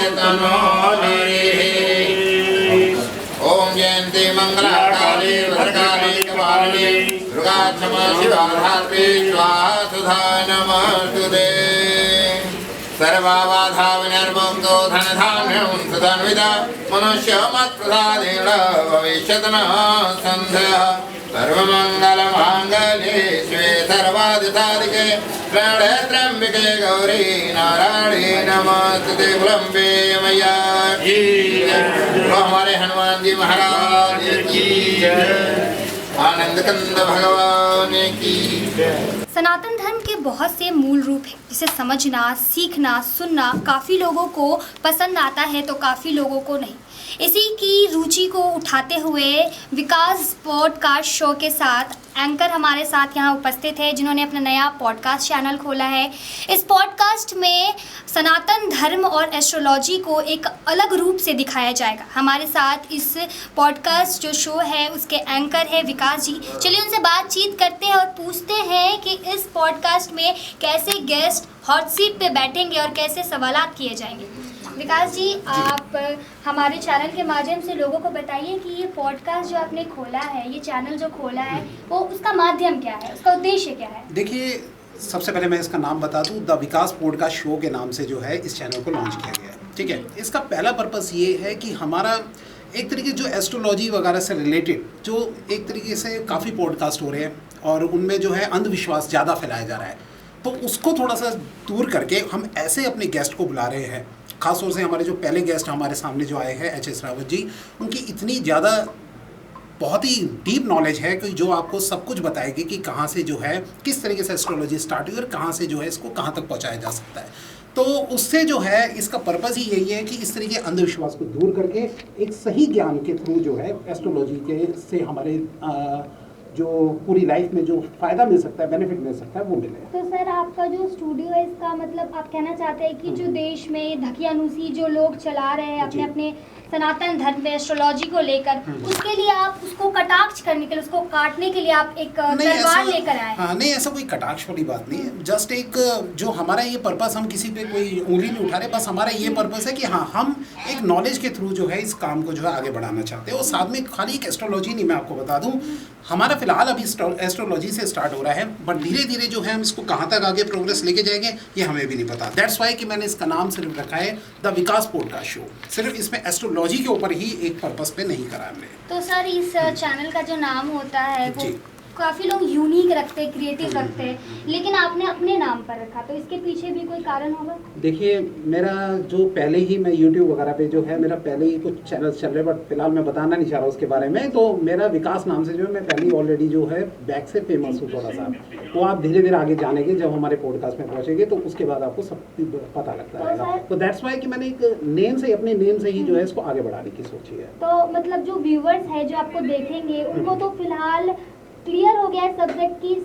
तनो ओम जयंती मंगला काली भद्रकाली कपालिनी दुर्गा क्षमा शिवा धात्री स्वाहा सुधा नमस्तुते सर्वबाधा विनिर्मुक्तो धनधान्यं सुधन्विता मनुष्यमत्प्रसादेन भविष्यति न संशयः सर्वमङ्गलमाङ्गल्ये शिवे सर्वार्थसाधिके शरण्ये त्र्यम्बके गौरी नारायणी नमस्तुते कुलम्बे मैया की जय। हमारे हनुमान जी महाराज की जय। आनंद कंद भगवान की जय। सनातन धर्म के बहुत से मूल रूप हैं जिसे समझना, सीखना, सुनना काफ़ी लोगों को पसंद आता है तो काफ़ी लोगों को नहीं। इसी की रुचि को उठाते हुए विकास पॉडकास्ट शो के साथ एंकर हमारे साथ यहाँ उपस्थित है जिन्होंने अपना नया पॉडकास्ट चैनल खोला है। इस पॉडकास्ट में सनातन धर्म और एस्ट्रोलॉजी को एक अलग रूप से दिखाया जाएगा। हमारे साथ इस पॉडकास्ट जो शो है उसके एंकर है विकास जी। चलिए उनसे बातचीत करते हैं और पूछते हैं कि इस पॉडकास्ट में कैसे गेस्ट हॉट सीट पे बैठेंगे और कैसे सवालात किए जाएंगे। विकास जी, आप हमारे चैनल के माध्यम से लोगों को बताइए कि ये पॉडकास्ट जो आपने खोला है, ये चैनल जो खोला है, वो उसका माध्यम क्या है, उसका उद्देश्य क्या है? देखिए, सबसे पहले मैं इसका नाम बता दूं, द विकास पॉडकास्ट शो के नाम से जो है इस चैनल को लॉन्च किया गया है। ठीक है, इसका पहला पर्पस ये है कि हमारा एक तरीके जो एस्ट्रोलॉजी वगैरह से रिलेटेड जो एक तरीके से काफ़ी पॉडकास्ट हो रहे हैं और उनमें जो है अंधविश्वास ज़्यादा फैलाया जा रहा है, तो उसको थोड़ा सा दूर करके हम ऐसे अपने गेस्ट को बुला रहे हैं। खासतौर से हमारे जो पहले गेस्ट हमारे सामने जो आए हैं HS रावत जी, उनकी इतनी ज़्यादा बहुत ही डीप नॉलेज है कि जो आपको सब कुछ बताएगी कि कहाँ से जो है किस तरीके से एस्ट्रोलॉजी स्टार्ट हुई और कहाँ से जो है इसको कहाँ तक पहुँचाया जा सकता है। तो उससे जो है इसका पर्पज़ ही यही है कि इस तरीके अंधविश्वास को दूर करके एक सही ज्ञान के थ्रू जो है एस्ट्रोलॉजी के से हमारे जो पूरी लाइफ में जो फ़ायदा मिल सकता है, बेनिफिट मिल सकता है, वो मिले। तो सर, आपका जो स्टूडियो है इसका मतलब आप कहना चाहते हैं कि जो देश में धकियानुसी जो लोग चला रहे हैं अपने अपने सनातन धर्म में एस्ट्रोलॉजी को लेकर, उसके लिए आप उसको कटाक्ष करने के लिए, उसको काटने के लिए आप एक तलवार लेकर आए? हाँ, नहीं, ऐसा कोई कटाक्ष वाली बात नहीं है। जस्ट एक जो हमारा ये पर्पस, हम किसी पे कोई उंगली नहीं उठा रहे, बस हमारा ये पर्पस है कि हाँ, हम एक नॉलेज के थ्रू जो है इस काम को जो है आगे बढ़ाना चाहते हैं। और साथ में खाली एक एस्ट्रोलॉजी नहीं, मैं आपको बता दूँ, हमारा फिलहाल अभी एस्ट्रोलॉजी से स्टार्ट हो रहा है, बट धीरे धीरे जो है हम इसको कहाँ तक आगे प्रोग्रेस लेके जाएंगे ये हमें भी नहीं पता। दैट्स वाई कि मैंने इसका नाम सिर्फ रखा है द विकास पॉडकास्ट शो। सिर्फ इसमें एस्ट्रोलॉजी के ऊपर ही एक पर्पस पे नहीं करा हमने। तो सर, इस चैनल का जो नाम होता है वो काफ़ी लोग यूनिक रखते हैं, क्रिएटिव रखते हैं, लेकिन आपने अपने नाम पर रखा, तो इसके पीछे भी कोई कारण होगा? देखिए, मेरा जो पहले ही मैं YouTube वगैरह पे जो है मेरा पहले ही कुछ चैनल्स चल रहे हैं, बट फिलहाल मैं बताना नहीं चाह रहा उसके बारे में। तो मेरा विकास नाम से जो है मैं पहले ही ऑलरेडी जो है बैक से फेमस हूँ थोड़ा सा। वो आप धीरे धीरे आगे जानेंगे, जब हमारे पॉडकास्ट में पहुँचेंगे तो उसके बाद आपको सब पता लगता रहेगा। तो दैट्स वाई कि मैंने एक नेम से, अपने नेम से ही जो है इसको आगे बढ़ाने की सोची है। तो मतलब जो व्यूवर्स है जो आपको देखेंगे उनको तो फिलहाल क्लियर हो गया है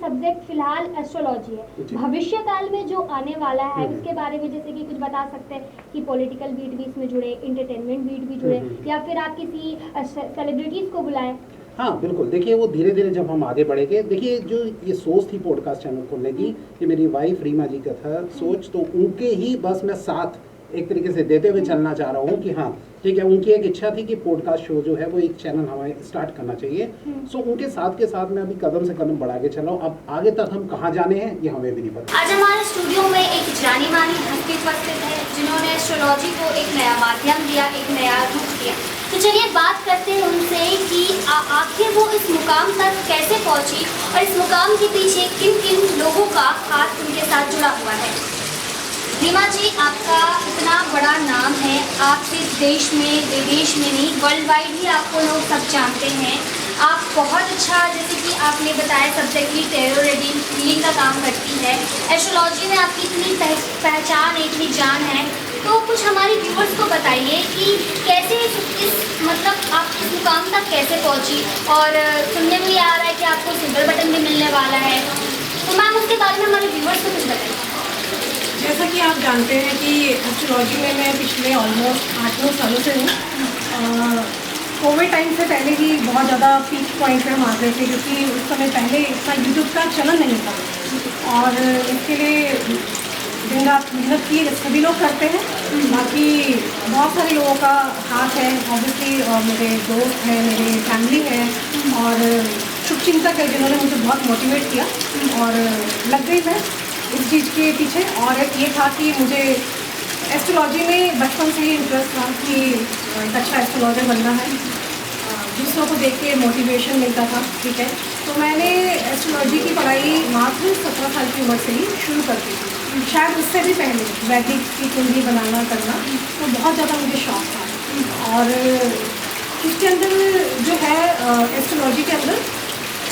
सब्जेक्ट फिलहाल एस्ट्रोलॉजी है। भविष्य काल में जो आने वाला है उसके बारे में जैसे कि कुछ बता सकते हैं कि पॉलिटिकल बीट भी इसमें जुड़े, एंटरटेनमेंट बीट भी जुड़े, या फिर आप किसी सेलिब्रिटीज को बुलाएं? हाँ, बिल्कुल। देखिए, वो धीरे धीरे जब हम आगे बढ़ेंगे, देखिए जो ये सोच थी पॉडकास्ट चैनल खोलने की, ये मेरी वाइफ रीमा जी का था सोच, तो उनके ही बस मैं साथ एक तरीके से देते हुए चलना चाह रहा हूँ कि हाँ ठीक है, उनकी एक इच्छा थी कि पॉडकास्ट शो जो है वो एक चैनल हमें स्टार्ट करना चाहिए। सो उनके साथ के साथ मैं अभी कदम से कदम बढ़ा के चला हूँ। अब आगे तक हम कहाँ जाने हैं ये हमें भी नहीं पता। आज हमारे स्टूडियो में एक जानी मानी हस्ती उपस्थित है जिन्होंने एस्ट्रोलॉजी को एक नया माध्यम दिया, एक नया रूप दिया। तो चलिए बात करते हैं उनसे कि आखिर वो इस मुकाम तक कैसे पहुँची और इस मुकाम के पीछे किन किन लोगों का हाथ उनके साथ जुड़ा हुआ है। रीमा जी, आपका इतना बड़ा नाम है, आप सिर्फ देश में विदेश में नहीं वर्ल्ड वाइड ही आपको लोग सब जानते हैं। आप बहुत अच्छा, जैसे कि आपने बताया, सब्जेक्टली टैरो रीडिंग का काम करती है। एस्ट्रोलॉजी में आपकी इतनी पहचान है, इतनी जान है, तो कुछ हमारे व्यूअर्स को बताइए कि कैसे इस मतलब आप इस मुकाम तक कैसे पहुंची। और सुनने में ये आ रहा है कि आपको सिल्वर बटन भी मिलने वाला है, तो मैम उसके बारे में हमारे व्यूअर्स को कुछ बताइए। जैसा कि आप जानते हैं कि एस्ट्रोलॉजी में मैं पिछले ऑलमोस्ट 8-9 सालों से हूँ। कोविड टाइम से पहले ही बहुत ज़्यादा पीक पॉइंट पे हम आ गए थे, क्योंकि उस समय पहले इतना यूट्यूब का चलन नहीं था और इसके लिए दिन रात मेहनत की सभी लोग करते हैं। बाकी सारे लोगों का हाथ है। ऑब्वियसली मेरे दोस्त हैं, मेरे फैमिली है और शुभचिंतक है जिन्होंने मुझे बहुत मोटिवेट किया और लग गई मैं इस चीज़ के पीछे। और ये था कि मुझे एस्ट्रोलॉजी में बचपन से ही इंटरेस्ट था कि एक अच्छा एस्ट्रोलॉजर बनना है, दूसरों को देख के मोटिवेशन मिलता था, ठीक है। तो मैंने एस्ट्रोलॉजी की पढ़ाई मात्र 17 साल की उम्र से ही शुरू कर दी थी, शायद उससे भी पहले वैदिक की कुंडली बनाना करना, तो बहुत ज़्यादा मुझे शौक था। और इसके अंदर जो है एस्ट्रोलॉजी के अंदर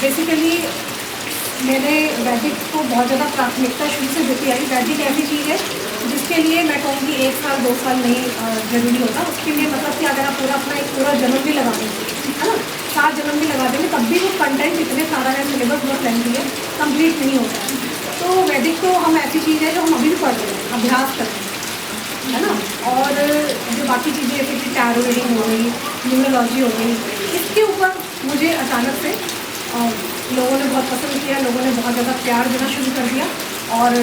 बेसिकली मैंने वैदिक को बहुत ज़्यादा प्राथमिकता शुरू से देती आई। वैदिक ऐसी चीज़ है जिसके लिए मैं कहूँगी 1 साल 2 साल नहीं ज़रूरी होता, उसके लिए मतलब कि अगर आप अपना एक पूरा जन्म भी लगा देंगे, है ना, 7 जन्म भी लगा देंगे, तब भी वो कंटेंट इतने सारा है, सिलेबस बहुत लेंथी है, कंप्लीट नहीं होता है। तो वैदिक तो हम ऐसी चीज़ है जो हम अभी भी पढ़ रहे हैं, अभ्यास कर रहे हैं, है ना। और जो बाकी चीज़ें जैसे कि टैरो रीडिंग हो गई, न्यूमरोलॉजी हो गई, इसके ऊपर मुझे अचानक से लोगों ने बहुत पसंद किया, लोगों ने बहुत ज़्यादा प्यार देना शुरू कर दिया। और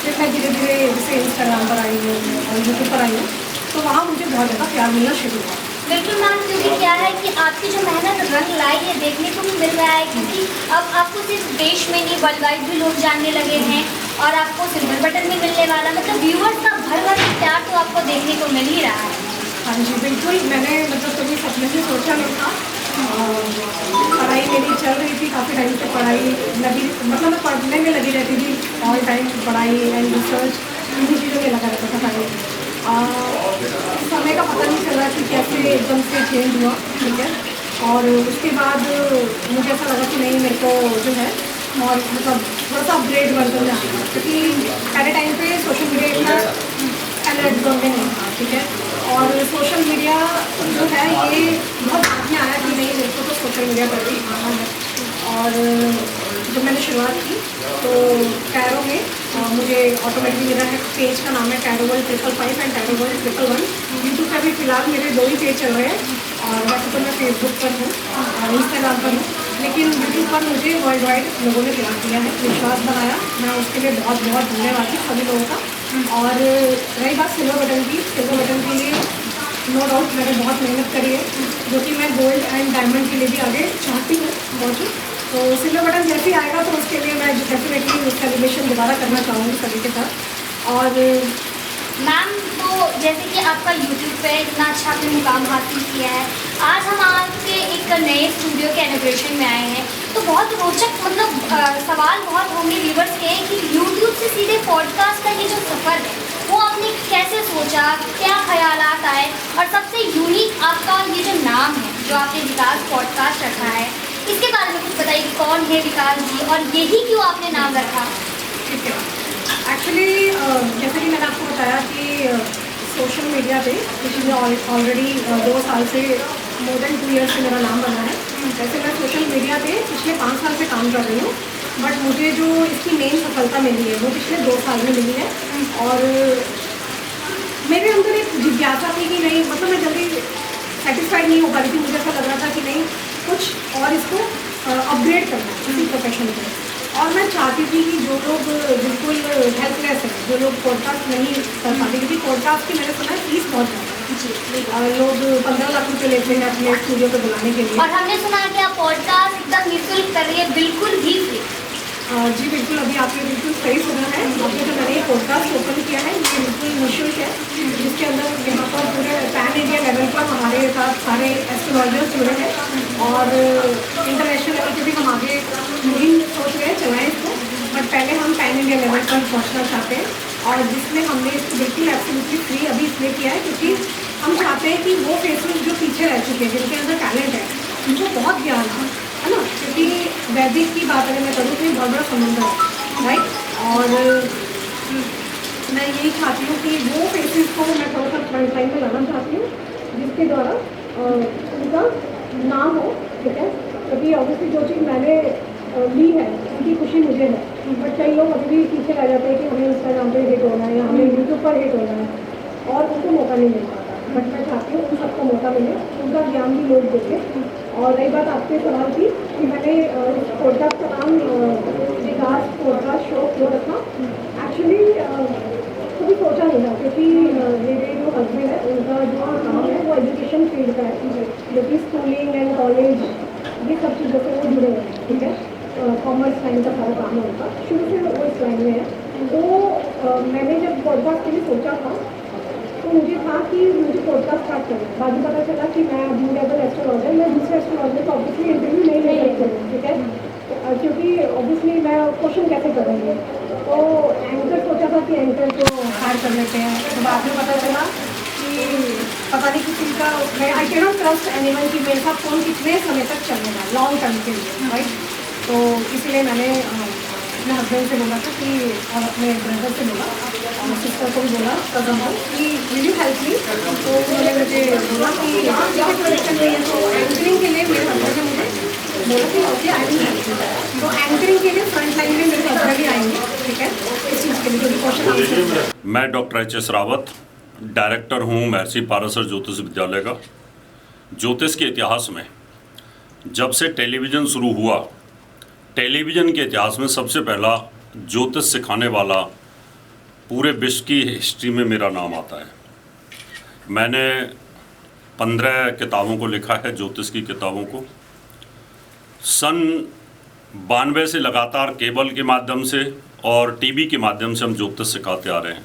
फिर मैं धीरे धीरे जैसे इंस्टाग्राम पर आई हूँ और यूट्यूब पर आई हूँ, तो वहाँ मुझे बहुत ज़्यादा प्यार मिलना शुरू हुआ। बिल्कुल मैम, क्योंकि क्या है कि आपकी जो मेहनत रंग लाई है देखने को भी मिल रहा है, क्योंकि अब आपको सिर्फ देश में नहीं वर्ल्ड वाइड भी लोग जानने लगे हैं और आपको सिल्वर बटन भी मिलने वाला, मतलब व्यूअर्स का भर भर प्यार तो आपको देखने को मिल ही रहा है। हाँ जी बिल्कुल, मैंने मतलब कभी सपने से सोचा नहीं था। पढ़ाई मेरी चल रही थी काफ़ी टाइम से, पढ़ाई लगी, मतलब मैं पढ़ने में लगी रहती थी ऑल टाइम, पढ़ाई एंड रिसर्च इन्हीं चीज़ों में लगा रहता था टाइम। समय का पता नहीं चला कि कैसे एकदम से चेंज हुआ, ठीक है। और उसके बाद मुझे ऐसा लगा कि नहीं, मेरे को जो है और मतलब थोड़ा सा अपग्रेड वर्जन में आना, क्योंकि पहले टाइम पे सोशल मीडिया इतना अलर्ट जोन में नहीं था, ठीक है। और सोशल मीडिया जो है ये बहुत बाद में आया कि नहीं, मेरे को तो सोशल मीडिया पर भी आना है। और जब मैंने शुरुआत की तो टैरो में मुझे ऑटोमेटिकली मेरा पेज का नाम है tarot world 555 and tarot world 111। YouTube पर भी फिलहाल मेरे 2 ही पेज चल रहे हैं, और वैसे तो मैं फेसबुक पर हूँ और इंस्टाग्राम पर हूँ, लेकिन यूट्यूब पर मुझे वर्ल्ड वाइड लोगों ने प्यार दिया है, विश्वास बनाया, मैं उसके लिए बहुत बहुत धन्यवाद हूँ सभी लोगों का। और रही बात सिल्वर बटन की, सिल्वर बटन के लिए नो डाउट मैंने बहुत मेहनत करी है, जो कि मैं गोल्ड एंड डायमंड के लिए भी आगे चाहती हूँ बहुत। तो सिल्वर बटन जैसे ही आएगा तो उसके लिए मैं डेफिनेटली सेलिब्रेशन दोबारा करना चाहूँगी सभी के साथ। और मैम, तो जैसे कि आपका यूट्यूब पे इतना अच्छा आपने मुकाम हासिल किया है, आज हम आपके एक नए स्टूडियो के इनॉग्रेशन में आए हैं, तो बहुत रोचक मतलब सवाल बहुत होंगे व्यूवर्स के कि यूट्यूब से सीधे पॉडकास्ट का ये जो सफ़र है वो आपने कैसे सोचा, क्या ख्यालात आए, और सबसे यूनिक आपका ये जो नाम है जो आपने विकास पॉडकास्ट रखा है, इसके बारे में कुछ बताइए कि कौन है विकास जी और यही क्यों आपने नाम रखा? ठीक है, एक्चुअली जैसे कि मैंने आपको बताया कि सोशल मीडिया पे पिछले ऑलरेडी 2 साल से मोर देन 2 ईयर्स से मेरा नाम बना है। वैसे मैं सोशल मीडिया पे पिछले 5 साल से काम कर रही हूँ, बट मुझे जो इसकी मेन सफलता मिली है वो पिछले 2 साल में मिली है। और मेरे अंदर एक जिज्ञासा थी कि नहीं, मतलब मैं जल्दी सेटिस्फाइड नहीं हो पा रही थी, मुझे ऐसा लग रहा था कि नहीं कुछ और इसको अपग्रेड करना है इसी प्रोफेशन को। और मैं चाहती थी कि जो लोग बिल्कुल हेल्पलेस हैं, जो लोग पॉडकास्ट नहीं कर पाते, क्योंकि पॉडकास्ट की मैंने सुना है फीस बहुत ज़्यादा है, लोग 15 लाख रुपये लेते हैं अपने स्टूडियो पर बुलाने के लिए। और हमने सुना है कि आप पॉडकास्ट एकदम निःशुल्क कर रही है, बिल्कुल भी फ्री। जी बिल्कुल, अभी आपने बिल्कुल सही सुना है। अभी जो मैंने ये पॉडकास्ट ओपन किया है ये बिल्कुल निःशुल्क है, जिसके अंदर यहाँ पर पूरे पैन इंडिया लेवल पर हमारे साथ सारे एस्ट्रोलॉजर्स जुड़े हैं, और इंटरनेशनल लेवल पर भी हम आगे मुहिम सोच रहे हैं चलाएँ इसको, बट पहले हम पैन इंडिया लेवल पर पहुँचना चाहते हैं। और जिसमें हमने इसको बिल्कुल एब्सोल्युटली फ्री अभी इसलिए किया है क्योंकि हम चाहते हैं कि वो फेसेस जो पीछे रह चुके हैं, जिनके अंदर टैलेंट है, उनको बहुत ज्ञान है ना, क्योंकि वैदिक की बात अगर मैं करूँ तो बहुत बड़ा समुद्र है, राइट। और मैं यही चाहती हूँ कि वो फेसेस को मैं थोड़ा सा फ्रंट लाइन में लाना चाहती हूँ, जिसके द्वारा उनका नाम हो, ठीक है। क्योंकि ऑब्वियसली जो चीज़ मैंने ली है उनकी खुशी मुझे है, बट कई लोग अभी भी पीछे रह जाते हैं कि हमें इंस्टाग्राम पर हिट होना है या हमें यूट्यूब पर हिट होना है, और उनको मौका नहीं मिल पाता। बट मैं चाहती हूँ उन सबको मौका मिले, उनका ज्ञान भी लोग देखें। और रही बात आपके सवाल की कि मैंने इस पॉडकास्ट का नाम विकास पॉडकास्ट शो क्यों रखा, एक्चुअली कभी सोचा नहीं था, क्योंकि मेरे जो हस्बैंड है उनका जो काम है वो एजुकेशन फील्ड का है, जो कि स्कूलिंग एंड कॉलेज ये सब चीज़ों से वो जुड़े हुए हैं, ठीक है। कॉमर्स लाइन का सारा काम है उनका, शुरू से वो इस लाइन में है। तो मैंने जब पॉडकास्ट के लिए सोचा था तो मुझे था कि मुझे पॉडकास्ट स्टार्ट करना है। बाद में पता चला कि मैं ब्लू लेवल एस्ट्रोलॉजर, मैं दूसरे एस्ट्रोलॉजर को ऑब्वियसली इंटरव्यू नहीं ले सकती हूँ, ठीक है, क्योंकि ऑब्वियसली मैं क्वेश्चन कैसे करूँगी। तो एंकर सोचा था कि एंकर को हायर कर लेते हैं, तो बाद में पता चला कि पता नहीं किसी का, मैं I can not trust anyone कि मेरे साथ फ़ोन कितने समय तक चलेगा लॉन्ग टर्म के लिए, राइट। तो इसलिए मैंने अपने हस्बैंड से बोला था कि, और अपने ब्रदर से बोला और सिस्टर को भी बोला कदम हो कि विल यू हेल्प मी। तो उन्होंने मुझे बोला कि प्रोडक्शन नहीं है, तो एंकरिंग के लिए मेरे हस्बैंड ने मुझे बोला कि okay I will help you. तो एंकरिंग के लिए फ्रंट लाइन में मेरे हस्बैंड ही आएंगे, ठीक है, इस चीज़ के लिए जो क्वेश्चन आंसर। मैं डॉक्टर एच.एस. रावत, डायरेक्टर हूँ महर्षि पाराशर ज्योतिष विद्यालय का। ज्योतिष के इतिहास में जब से टेलीविज़न शुरू हुआ, टेलीविज़न के इतिहास में सबसे पहला ज्योतिष सिखाने वाला पूरे विश्व की हिस्ट्री में मेरा नाम आता है। मैंने 15 किताबों को लिखा है, ज्योतिष की किताबों को। सन 92 से लगातार केबल के माध्यम से और टीवी के माध्यम से हम ज्योतिष सिखाते आ रहे हैं।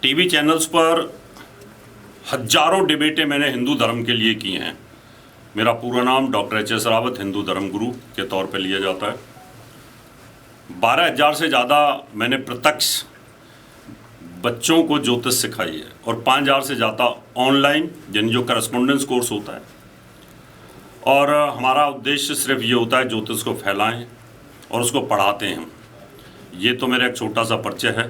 टीवी चैनल्स पर हजारों डिबेटें मैंने हिंदू धर्म के लिए की हैं। मेरा पूरा नाम डॉक्टर एच.एस. रावत हिंदू धर्म गुरु के तौर पे लिया जाता है। 12,000 से ज़्यादा मैंने प्रत्यक्ष बच्चों को ज्योतिष सिखाई है और 5,000 से ज़्यादा ऑनलाइन, यानी जो करस्पॉन्डेंस कोर्स होता है। और हमारा उद्देश्य सिर्फ ये होता है ज्योतिष को फैलाएं और उसको पढ़ाते हैं। ये तो मेरा एक छोटा सा परिचय है।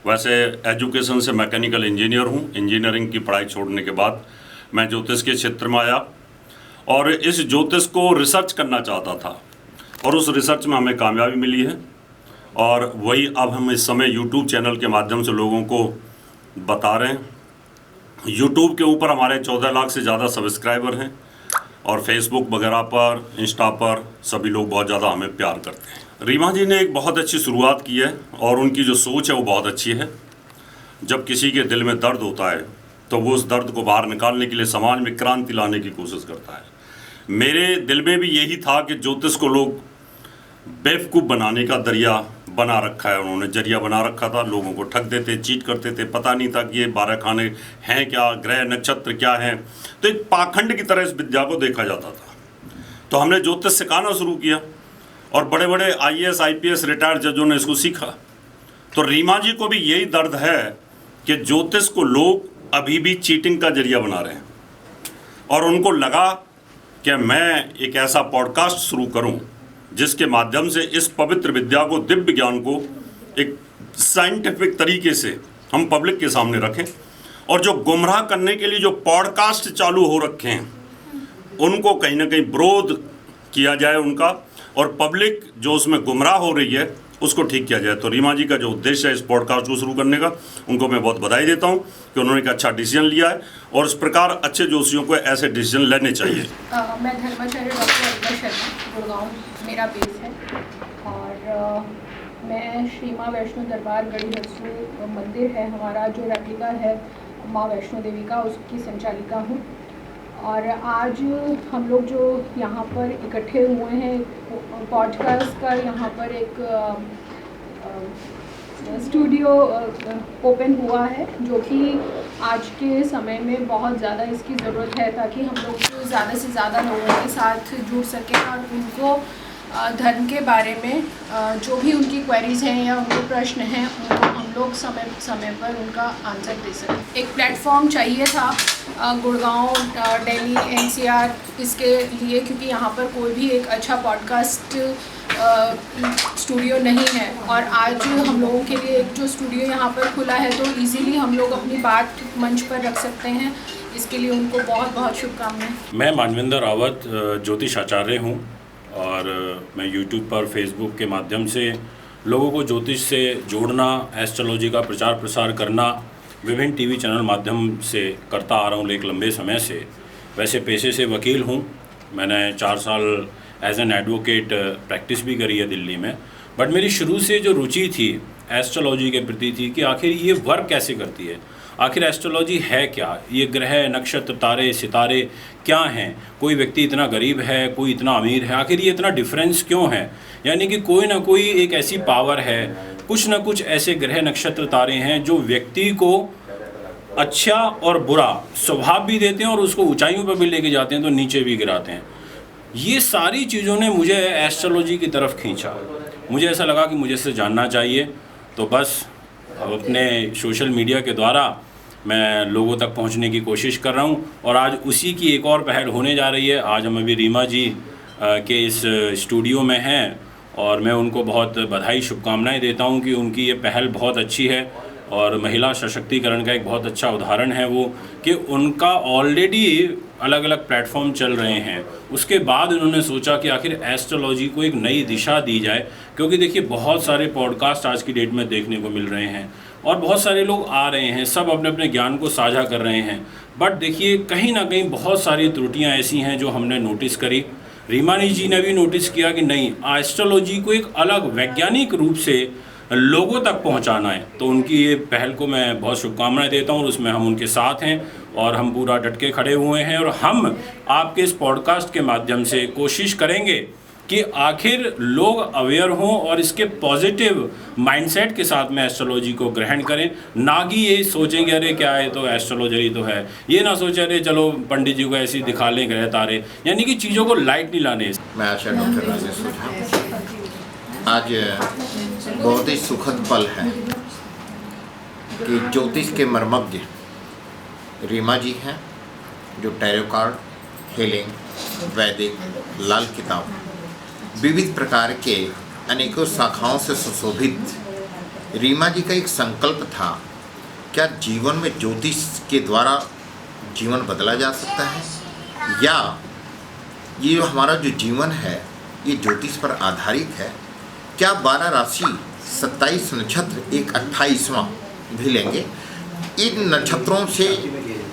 वैसे एजुकेशन से मैकेनिकल इंजीनियर हूँ। इंजीनियरिंग की पढ़ाई छोड़ने के बाद मैं ज्योतिष के क्षेत्र में आया और इस ज्योतिष को रिसर्च करना चाहता था और उस रिसर्च में हमें कामयाबी मिली है। और वही अब हम इस समय यूट्यूब चैनल के माध्यम से लोगों को बता रहे हैं। यूट्यूब के ऊपर हमारे 14 लाख से ज़्यादा सब्सक्राइबर हैं और फेसबुक वगैरह पर, इंस्टा पर सभी लोग बहुत ज़्यादा हमें प्यार करते हैं। रीमा जी ने एक बहुत अच्छी शुरुआत की है और उनकी जो सोच है वो बहुत अच्छी है। जब किसी के दिल में दर्द होता है तो वो उस दर्द को बाहर निकालने के लिए समाज में क्रांति लाने की कोशिश करता है। मेरे दिल में भी यही था कि ज्योतिष को लोग बेवकूफ़ बनाने का दरिया बना रखा है, उन्होंने जरिया बना रखा था। लोगों को ठग देते, चीट करते थे, पता नहीं था कि ये 12 खाने हैं क्या, ग्रह नक्षत्र क्या हैं। तो एक पाखंड की तरह इस विद्या को देखा जाता था। तो हमने ज्योतिष सिखाना शुरू किया और बड़े बड़े IAS IPS रिटायर्ड जजों ने इसको सीखा। तो रीमा जी को भी यही दर्द है कि ज्योतिष को लोग अभी भी चीटिंग का जरिया बना रहे हैं और उनको लगा कि मैं एक ऐसा पॉडकास्ट शुरू करूं जिसके माध्यम से इस पवित्र विद्या को, दिव्य ज्ञान को एक साइंटिफिक तरीके से हम पब्लिक के सामने रखें और जो गुमराह करने के लिए जो पॉडकास्ट चालू हो रखे हैं उनको कहीं ना कहीं विरोध किया जाए उनका, और पब्लिक जो उसमें गुमराह हो रही है उसको ठीक किया जाए। तो रीमा जी का जो उद्देश्य है इस पॉडकास्ट को शुरू करने का, उनको मैं बहुत बधाई देता हूँ कि उन्होंने एक अच्छा डिसीजन लिया है और इस प्रकार अच्छे जोशियों को ऐसे डिसीजन लेने चाहिए। मैं धर्माचार्य डॉक्टर अनिता शर्मा, गुड़गांव मेरा बेस है और मैं श्री माँ वैष्णो दरबार गढ़ी बसरू मंदिर है हमारा, जो रेप्लिका है माँ वैष्णो देवी का, उसकी संचालिका हूँ। और आज हम लोग जो यहाँ पर इकट्ठे हुए हैं पॉडकास्ट का, यहाँ पर एक स्टूडियो ओपन हुआ है जो कि आज के समय में बहुत ज़्यादा इसकी ज़रूरत है, ताकि हम लोग ज़्यादा से ज़्यादा लोगों के साथ जुड़ सकें और उनको धर्म के बारे में जो भी उनकी क्वेरीज़ हैं या उनके प्रश्न हैं उनको हम लोग समय समय पर उनका आंसर दे सकें। एक प्लेटफॉर्म चाहिए था गुड़गांव, दिल्ली, NCR इसके लिए, क्योंकि यहाँ पर कोई भी एक अच्छा पॉडकास्ट स्टूडियो नहीं है और आज हम लोगों के लिए एक जो स्टूडियो यहाँ पर खुला है तो इजीली हम लोग अपनी बात मंच पर रख सकते हैं। इसके लिए उनको बहुत बहुत शुभकामनाएं। मैं मानवेंद्र रावत ज्योतिष आचार्य हूँ और मैं यूट्यूब पर, फेसबुक के माध्यम से लोगों को ज्योतिष से जोड़ना, एस्ट्रोलॉजी का प्रचार प्रसार करना विभिन्न टीवी चैनल माध्यम से करता आ रहा हूँ एक लंबे समय से। वैसे पेशे से वकील हूँ, मैंने 4 साल एज एन एडवोकेट प्रैक्टिस भी करी है दिल्ली में। बट मेरी शुरू से जो रुचि थी एस्ट्रोलॉजी के प्रति थी कि आखिर ये वर्क कैसे करती है आखिर एस्ट्रोलॉजी है क्या, ये ग्रह नक्षत्र तारे सितारे क्या हैं, कोई व्यक्ति इतना गरीब है कोई इतना अमीर है, आखिर ये इतना डिफरेंस क्यों है। यानी कि कोई ना कोई एक ऐसी पावर है, कुछ ना कुछ ऐसे ग्रह नक्षत्र तारे हैं जो व्यक्ति को अच्छा और बुरा स्वभाव भी देते हैं और उसको ऊंचाइयों पर भी लेके जाते हैं तो नीचे भी गिराते हैं। ये सारी चीज़ों ने मुझे एस्ट्रोलॉजी की तरफ खींचा। मुझे ऐसा लगा कि मुझे इसे जानना चाहिए, तो बस अपने सोशल मीडिया के द्वारा मैं लोगों तक पहुंचने की कोशिश कर रहा हूं और आज उसी की एक और पहल होने जा रही है। आज हम अभी रीमा जी के इस स्टूडियो में हैं और मैं उनको बहुत बधाई शुभकामनाएं देता हूं कि उनकी ये पहल बहुत अच्छी है और महिला सशक्तिकरण का एक बहुत अच्छा उदाहरण है वो, कि उनका ऑलरेडी अलग अलग प्लेटफॉर्म चल रहे हैं। उसके बाद उन्होंने सोचा कि आखिर एस्ट्रोलॉजी को एक नई दिशा दी जाए, क्योंकि देखिए बहुत सारे पॉडकास्ट आज की डेट में देखने को मिल रहे हैं और बहुत सारे लोग आ रहे हैं, सब अपने अपने ज्ञान को साझा कर रहे हैं, बट देखिए कहीं ना कहीं बहुत सारी त्रुटियां ऐसी हैं जो हमने नोटिस करी। रीमानी जी ने भी नोटिस किया कि नहीं, एस्ट्रोलॉजी को एक अलग वैज्ञानिक रूप से लोगों तक पहुंचाना है, तो उनकी ये पहल को मैं बहुत शुभकामनाएं देता हूं और उसमें हम उनके साथ हैं और हम पूरा डट के खड़े हुए हैं। और हम आपके इस पॉडकास्ट के माध्यम से कोशिश करेंगे कि आखिर लोग अवेयर हों और इसके पॉजिटिव माइंडसेट के साथ में एस्ट्रोलॉजी को ग्रहण करें, ना कि ये सोचेंगे अरे क्या है तो एस्ट्रोलॉजी तो है, ये ना सोचे अरे चलो पंडित जी को ऐसे ही दिखा लें ग्रह तारे, यानी कि चीज़ों को लाइट नहीं लाने। मैं आशा डॉक्टर राजेश ओझा, आज बहुत ही सुखद पल है कि ज्योतिष के मर्मज्ञ रीमा जी हैं, जो टैरो कार्ड, हीलिंग, वैदिक, लाल किताब, विविध प्रकार के अनेकों शाखाओं से सुशोभित। रीमा जी का एक संकल्प था, क्या जीवन में ज्योतिष के द्वारा जीवन बदला जा सकता है, या ये जो हमारा जो जीवन है ये ज्योतिष पर आधारित है। क्या 12 राशि, 27 नक्षत्र, एक 28वां भी लेंगे, इन नक्षत्रों से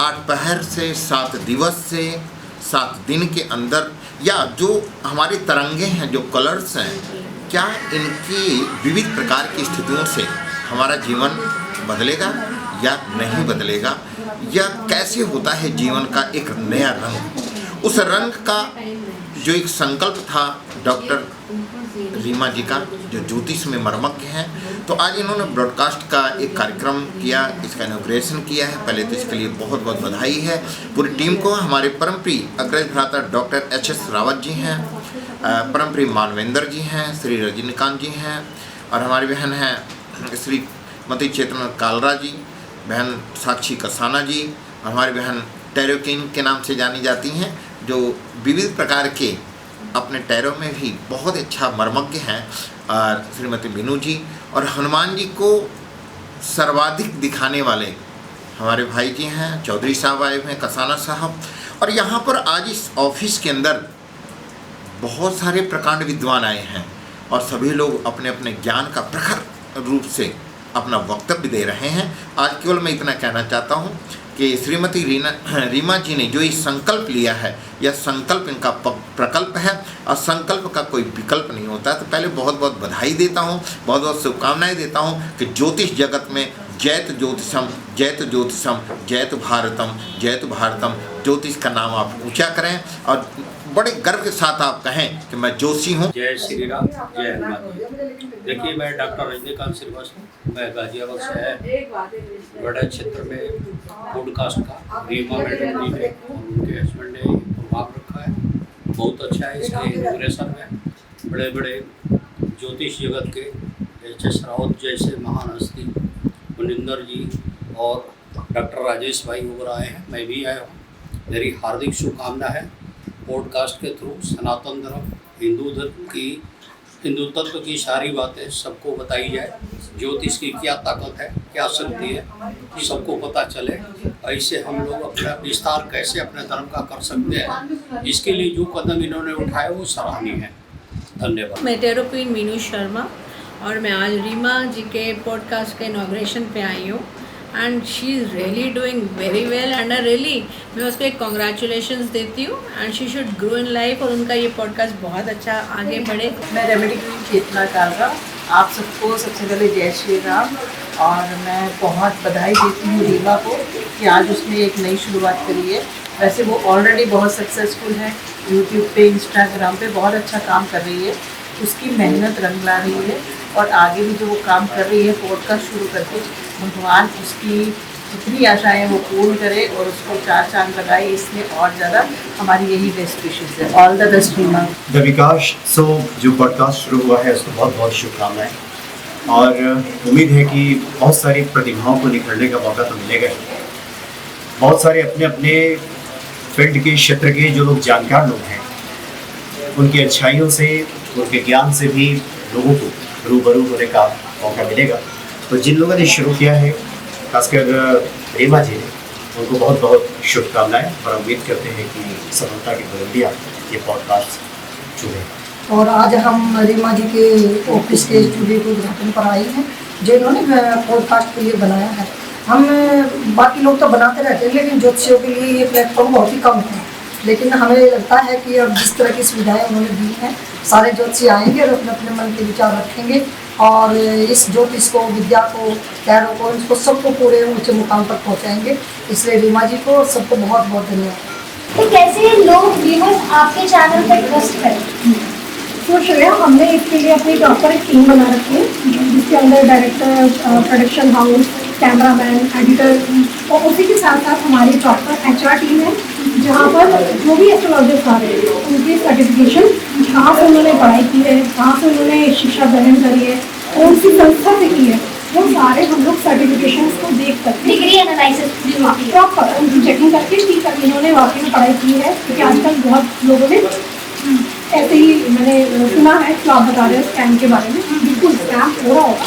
8 पहर से 7 दिवस से 7 दिन के अंदर, या जो हमारे तरंगे हैं, जो कलर्स हैं, क्या इनकी विविध प्रकार की स्थितियों से हमारा जीवन बदलेगा या नहीं बदलेगा, या कैसे होता है जीवन का एक नया रंग। उस रंग का जो एक संकल्प था डॉक्टर रीमा जी का, जो ज्योतिष में मर्मज्ञ हैं, तो आज इन्होंने ब्रॉडकास्ट का एक कार्यक्रम किया, इसका इनॉग्रेशन किया है। पहले तो इसके लिए बहुत बहुत बधाई है पूरी टीम को। हमारे परम प्रिय अग्रज भ्राता डॉक्टर HS रावत जी हैं, परम प्रिय मानवेंद्र जी हैं, श्री रजनीकांत जी हैं, और हमारी बहन हैं श्री मती चेतन कालरा जी, बहन साक्षी कसाना जी, और हमारी बहन टैरो किंग के नाम से जानी जाती हैं, जो विविध प्रकार के अपने टैरो में भी बहुत अच्छा मर्मज्ञ हैं, और श्रीमती बिनू जी, और हनुमान जी को सर्वाधिक दिखाने वाले हमारे भाई जी हैं, चौधरी साहब आए हुए हैं, कसाना साहब। और यहाँ पर आज इस ऑफिस के अंदर बहुत सारे प्रकांड विद्वान आए हैं और सभी लोग अपने अपने ज्ञान का प्रखर रूप से अपना वक्तव्य दे रहे हैं। आज केवल मैं इतना कहना चाहता हूँ कि श्रीमती रीमा जी ने जो ये संकल्प लिया है, यह संकल्प इनका प्रकल्प है और संकल्प का कोई विकल्प नहीं होता। तो पहले बहुत बहुत बधाई देता हूँ, बहुत बहुत शुभकामनाएं देता हूँ कि ज्योतिष जगत में जयतु ज्योतिषम, जयतु ज्योतिषम, जयतु भारतम, जयतु भारतम, ज्योतिष का नाम आप ऊँचा करें और बड़े गर्व के साथ आप कहें कि मैं जोशी हूँ। जय श्री राम, जय हनुमान। देखिए, मैं डॉक्टर रजनीकांत श्रीवास्तव, मैं गाजियाबाद से है, बड़ा क्षेत्र में पॉडकास्ट का रीमा मैडम जी ने और उनके हस्बैंड ने प्रोग्राम रखा है, बहुत अच्छा है। इसके इनॉग्रेशन में बड़े बड़े ज्योतिष जगत के HS रावत जैसे महान हस्ती, मुनिंदर जी और डॉक्टर राजेश भाई वगैरह आए हैं, मैं भी आया हूँ। मेरी हार्दिक शुभकामना है पॉडकास्ट के थ्रू सनातन धर्म, हिंदू तत्व की सारी बातें सबको बताई जाए, ज्योतिष की क्या ताकत है, क्या शक्ति है, सबको पता चले। ऐसे हम लोग अपना विस्तार कैसे अपने धर्म का कर सकते हैं, इसके लिए जो कदम इन्होंने उठाए वो सराहनीय है। धन्यवाद। मैं टैरो क्वीन मीनू शर्मा और मैं आज रीमा जी के पॉडकास्ट के इनॉग्रेशन पे आई हूँ and she is really doing very well and really मैं उसको एक कॉन्ग्रेचुलेशंस देती हूँ and she should grow in life और उनका ये पॉडकास्ट बहुत अच्छा आगे बढ़े। मैं रेमेडी क्वीन चेतना कालरा, आप सबको सबसे पहले जय श्री राम। और मैं बहुत बधाई देती हूँ रीमा को कि आज उसने एक नई शुरुआत करी है। वैसे वो ऑलरेडी बहुत सक्सेसफुल है, यूट्यूब पे, इंस्टाग्राम पे बहुत अच्छा काम कर रही है। उसकी मेहनत रंग ला रही है और आगे भी जो वो काम कर रही है पॉडकास्ट शुरू करके, भगवान उसकी जितनी आशाएं वो पूर्ण करे और उसको 4 चांद लगाए, इसमें और ज़्यादा हमारी यही बेस्ट विशेष है। All the best Reema. The Vikas show जो पॉडकास्ट शुरू हुआ है उसको बहुत बहुत शुभकामनाएं और उम्मीद है कि बहुत सारी प्रतिभाओं को निखरने का मौका तो मिलेगा। बहुत सारे अपने अपने फील्ड के क्षेत्र के जो लोग जानकार लोग हैं, उनकी अच्छाइयों से, उनके ज्ञान से भी लोगों को रूबरू होने का मौका मिलेगा। तो जिन लोगों ने शुरू किया है, खासकर रीमा जी ने, उनको बहुत बहुत शुभकामनाएं और उम्मीद करते हैं कि सफलता की बुलंदियाँ ये पॉडकास्ट छूए। और आज हम रीमा जी के ऑफिस के स्टूडियो के उद्घाटन पर आए हैं, जिन्होंने पॉडकास्ट के लिए बनाया है। हम बाकी लोग तो बनाते रहते हैं, लेकिन ज्योतिषियों के लिए ये प्लेटफॉर्म बहुत ही कम है। लेकिन हमें लगता है कि अब जिस तरह की सुविधाएं उन्होंने दी हैं, सारे ज्योतिषी आएंगे और अपने अपने मन के विचार रखेंगे और इस ज्योतिष को, विद्या को, टैरो को, इसको सबको पूरे ऊंचे मुकाम पर पहुंचाएंगे। इसलिए रीमा जी को सबको बहुत बहुत धन्यवाद। तो कैसे लोग व्यूअर्स आपके चैनल पर ट्रस्ट करें? तो श्रेया, हमने इसके लिए अपनी प्रॉपर एक टीम बना रखी है, जिसके अंदर director, production house, cameraman, editor और उसी के साथ साथ हमारी प्रॉपर HR टीम है, जहाँ पर जो भी एस्ट्रोलॉजर्स आ रहे हैं उनकी सर्टिफिकेशन, कहाँ से उन्होंने पढ़ाई की है, कहाँ से उन्होंने शिक्षा ग्रहण करी है, कौन सी संस्था से की है, वो सारे हम लोग सर्टिफिकेशन को देख सकते हैं। डिग्री एनालिसिस प्रॉपर उनकी चेकिंग करके ठीक है इन्होंने वाकई में पढ़ाई की है, क्योंकि आजकल बहुत लोगों ने ऐसे ही मैंने सुना है कि आप बता रहे हैं स्कैम के बारे में, बिल्कुल स्कैम हो रहा होगा।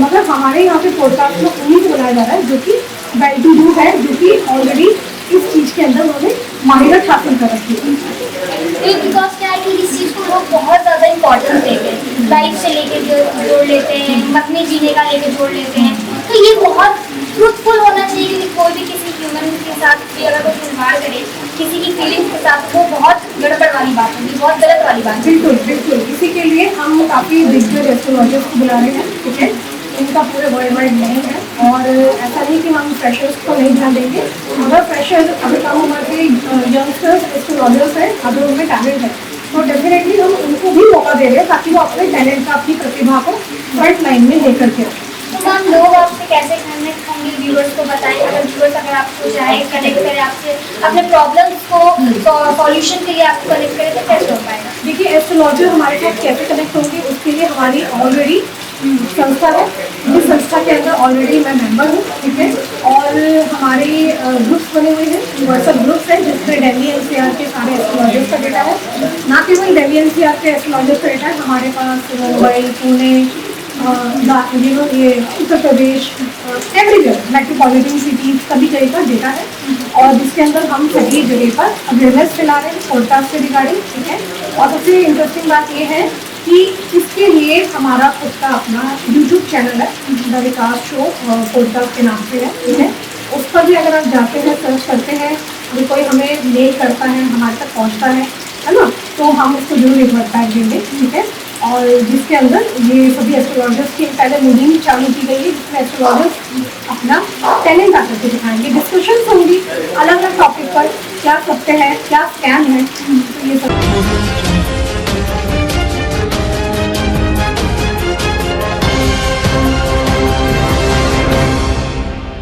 मतलब हमारे यहाँ पे पॉडकास्ट में उन्हीं को बनाया जा रहा है जो कि वेल टू डू है, जो कि ऑलरेडी इस चीज़ के अंदर उन्होंने माहिरत हासिल कर रखी है। बिकॉज क्या है कि इस चीज़ को लोग बहुत ज़्यादा इम्पोर्टेंस देते हैं, लाइफ से लेके जोड़ लेते हैं, मकनी जीने का लेके जोड़ लेते हैं। तो ये बहुत ट्रूथफुल होना चाहिए, क्योंकि कोई भी किसी ह्यूमन के साथ भी अगर कोई खिलवाड़ करे किसी की फीलिंग्स के साथ, वो बहुत गड़बड़ वाली बात होगी, बहुत गलत वाली बात। बिल्कुल बिल्कुल, इसी के लिए हम काफ़ी दिग्गज एस्ट्रोलॉजर्स को बुला रहे हैं, ठीक है। इनका पूरे वर्ल्ड वाइड नहीं है और ऐसा नहीं कि हम फ्रेशर्स को नहीं ध्यान देंगे। अगर फ्रेशर, अगर कम उम्र के यंगस्टर्स एस्ट्रोलॉजर्स हैं, अगर उनमें टैलेंट है, तो डेफिनेटली हम उनको भी मौका दे रहे हैं ताकि वो अपने टैलेंट का, अपनी प्रतिभा को फ्रंट लाइन में लेकर के आए। तो मैम, लोग आपसे कैसे कनेक्ट होंगे? व्यूअर्स को बताएं, अगर व्यूअर्स अगर आपको चाहे कनेक्ट करें आपसे, अपने प्रॉब्लम्स को सॉल्यूशन के लिए आपको कनेक्ट करें, तो कैसे हो पाएगा? देखिए, एस्ट्रोलॉजर हमारे साथ कैसे कनेक्ट होंगे, उसके लिए हमारी ऑलरेडी संस्था है, जिस संस्था के अंदर ऑलरेडी मैं मेंबर हूँ, ठीक है। और हमारे ग्रुप्स बने हुए हैं, व्हाट्सएप ग्रुप्स हैं, जिसमें दिल्ली NCR के सारे एस्ट्रोलॉजर्स का डेटा है। ना केवल दिल्ली NCR के एस्ट्रोलॉजर्स का डेटा है, हमारे पास मुंबई, पुणे, ये Uttar Pradesh, everywhere metropolitan cities सभी जगह का डेटा है, और जिसके अंदर हम सभी जगह पर अवेयरनेस फैला रहे हैं पॉडकास्ट के रिगार्डिंग, ठीक है। और सबसे इंटरेस्टिंग बात ये है कि इसके लिए हमारा खुद का अपना YouTube चैनल है, द विकास शो पॉडकास्ट के नाम से है, ठीक है। उस पर भी अगर आप जाते हैं, सर्च करते हैं, अगर कोई हमें मेल करता है, हमारे तक पहुँचता है ना, तो हम उसको जरूर एक बार पैक देंगे, ठीक है। और जिसके अंदर ये सभी एस्ट्रोलॉजर्स की पहले मुहिम चालू की गई है, जिसमें एस्ट्रोलॉजर्स अपना टैलेंट आकर के दिखाएंगे। डिस्कशन होंगी अलग अलग टॉपिक पर, क्या सत्य है, क्या स्कैम है, तो ये सब